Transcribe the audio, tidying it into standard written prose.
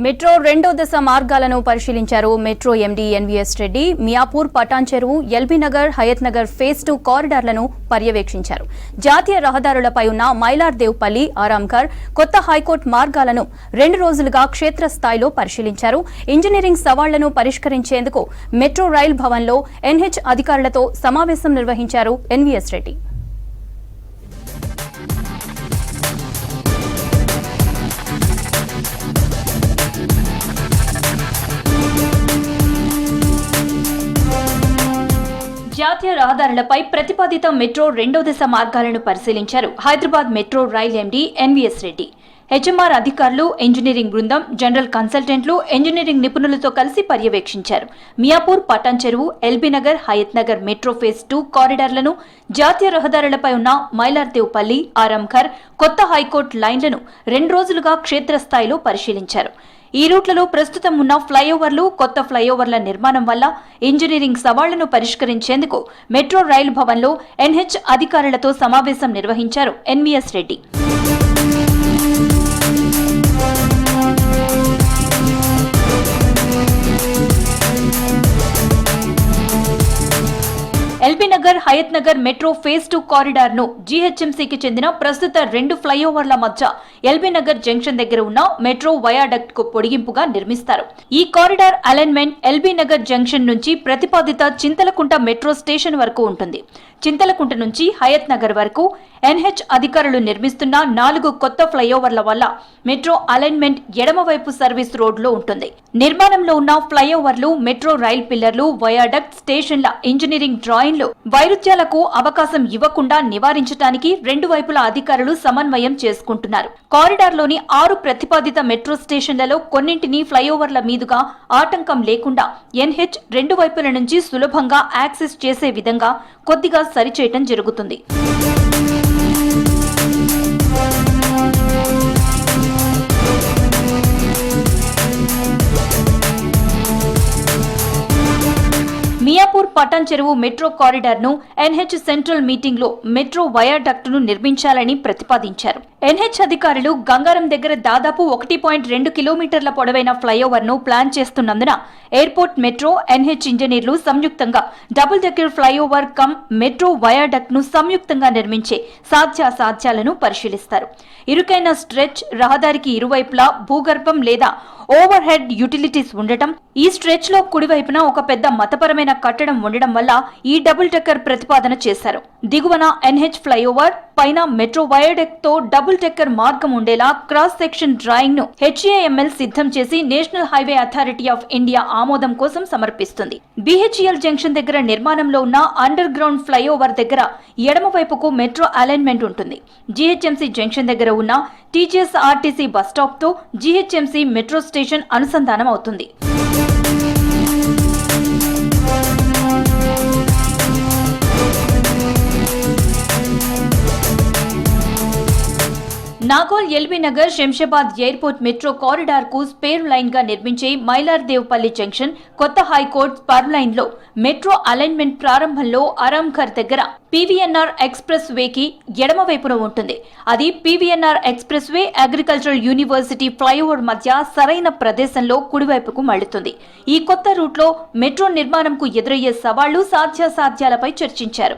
Metro రెండో దశ మార్గాలను పరిశీలించారు metro MD NVS Reddy. Miyapur, Patan Cheruvu, LB Nagar, Hayat Nagar phase 2 కారిడార్లను పర్యవేక్షించారు. జాతీయ రహదారులపై ఉన్న మైలార్దేవ్పల్లి, ఆరాంఘర్, కొత్త హైకోర్టు మార్గాలను 2 రోజులుగా క్షేత్రస్థాయిలో పరిశీలించారు. ఇంజనీరింగ్ సవాళ్లను పరిష్కరించేందుకు మెట్రో రైల్ భవన్లో ఎన్హెచ్ అధికారులతో సమావేశం నిర్వహించారు ఎన్వీఎస్ రెడ్డి. జాతీయ రహదారులపై ప్రతిపాదిత మెట్రో రెండో దశ మార్గాలను పరిశీలించారు Hyderabad metro rail MD NVS Reddy. HMR అధికారులు, ఇంజనీరింగ్ బృందం, జనరల్ కన్సల్టెంట్లు, ఇంజనీరింగ్ నిపుణులతో కలిసి పర్యవేక్షించారు. Miyapur, Patan Cheruvu, LB Nagar, Hayat Nagar metro phase 2 కారిడార్లను, జాతీయ రహదారులపై ఉన్న మైలార్దేవ్పల్లి, ఆరాంఘర్, కొత్త హైకోర్టు లైన్లను 2 రోజులుగా క్షేత్రస్థాయిలో పరిశీలించారు. ఈ రూట్లలో ప్రస్తుతం ఉన్న ఫ్లైఓవర్లు, కొత్త ఫ్లైఓవర్ల నిర్మాణం వల్ల ఇంజనీరింగ్ సవాళ్లను పరిష్కరించేందుకు మెట్రో రైలు భవన్లో ఎన్హెచ్ అధికారులతో సమావేశం నిర్వహించారు NVS Reddy. LB Nagar, Hayat Nagar metro phase 2 corridor ను జీహెచ్ఎంసీకి చెందిన ప్రస్తుత 2 ఫ్లైఓవర్ల మధ్య ఎల్బీ నగర్ జంక్షన్ దగ్గర ఉన్న మెట్రో వయాడక్ట్ కు పొడిగింపుగా నిర్మిస్తారు. ఈ corridor alignment LB Nagar junction నుంచి ప్రతిపాదిత చింతలకుంట మెట్రో స్టేషన్ వరకు ఉంటుంది. చింతలకుంట నుంచి హయత్ నగర్ వరకు ఎన్హెచ్ అధికారులు నిర్మిస్తున్న 4 కొత్త ఫ్లైఓవర్ల వల్ల మెట్రో అలైన్మెంట్ ఎడమవైపు సర్వీస్ రోడ్లో ఉంటుంది. నిర్మాణంలో ఉన్న ఫ్లైఓవర్లు, మెట్రో రైల్ పిల్లర్లు, వయాడక్ట్, స్టేషన్ల ఇంజనీరింగ్ డ్రాయింగ్లు వైరుధ్యాలకు అవకాశం ఇవ్వకుండా నివారించడానికి 2 వైపుల అధికారులు సమన్వయం చేసుకుంటున్నారు. కారిడార్లోని 6 ప్రతిపాదిత మెట్రో స్టేషన్లలో కొన్నింటిని ఫ్లైఓవర్ల మీదుగా ఆటంకం లేకుండా ఎన్హెచ్ 2 వైపుల నుంచి సులభంగా యాక్సెస్ చేసే విధంగా కొద్దిగా సరిచేయటం జరుగుతుంది. మియాపూర్, పటాన్ చెరువు మెట్రో కారిడార్ ను ఎన్హెచ్ సెంట్రల్ మీటింగ్ లో మెట్రో వయాడక్ట్ ను నిర్మించాలని ప్రతిపాదించారు. ఎన్హెచ్ అధికారులు గంగారం దగ్గర దాదాపు 1.2 కిలోమీటర్ల పొడవైన ఫ్లైఓవర్ ను ప్లాన్ చేస్తున్నందున ఎయిర్పోర్ట్, మెట్రో, ఎన్హెచ్ ఇంజనీర్లు సంయుక్తంగా double decker flyover come metro viaduct ను సంయుక్తంగా నిర్మించే సాధ్యాలను పరిశీలిస్తారు. ఇరుకైన స్ట్రెచ్, రహదారికి ఇరువైపులా భూగర్భం లేదా ఓవర్ హెడ్ యుటిలిటీస్ ఉండటం, ఈ స్ట్రెచ్ లో కుడివైపున ఒక పెద్ద మతపరమైన కట్టడం ఉండడం వల్ల ఈ డబుల్ డెక్కర్ ప్రతిపాదన చేశారు. దిగువన ఎన్హెచ్ ఫ్లైఓవర్, పైన మెట్రో వయాడక్ట్ తో డబుల్ డెక్కర్ మార్గం ఉండేలా క్రాస్ సెక్షన్ డ్రాయింగ్ ను హెచ్ఏఎంఎల్ సిద్ధం చేసి national highway authority of India ఆమోదం కోసం సమర్పిస్తుంది. బీహెచ్ఈఎల్ జంక్షన్ దగ్గర నిర్మాణంలో ఉన్న అండర్ గ్రౌండ్ ఫ్లైఓవర్ దగ్గర ఎడమవైపుకు మెట్రో అలైన్మెంట్ ఉంటుంది. జీహెచ్ఎంసీ జంక్షన్ దగ్గర ఉన్న టీజీఎస్ఆర్టీసీ బస్ స్టాప్ తో జీహెచ్ఎంసీ మెట్రో స్టేషన్ అనుసంధానం అవుతుంది. Nagole, LB Nagar, Shamshabad airport metro corridor కు స్పేర్ లైన్ గా నిర్మించే మైలార్దేవ్పల్లి జంక్షన్, కొత్త హైకోర్టు స్పర్ లైన్ లో మెట్రో అలైన్మెంట్ ప్రారంభంలో ఆరాంఘర్ దగ్గర పీవీఎన్ఆర్ ఎక్స్ప్రెస్ వేకి ఎడమవైపున ఉంటుంది. అది PVNR express way, agricultural university flyover మధ్య సరైన ప్రదేశంలో కుడివైపుకు మళ్లుతుంది. ఈ కొత్త రూట్లో మెట్రో నిర్మాణంకు ఎదురయ్యే సవాళ్లు, సాధ్యాలపై చర్చించారు.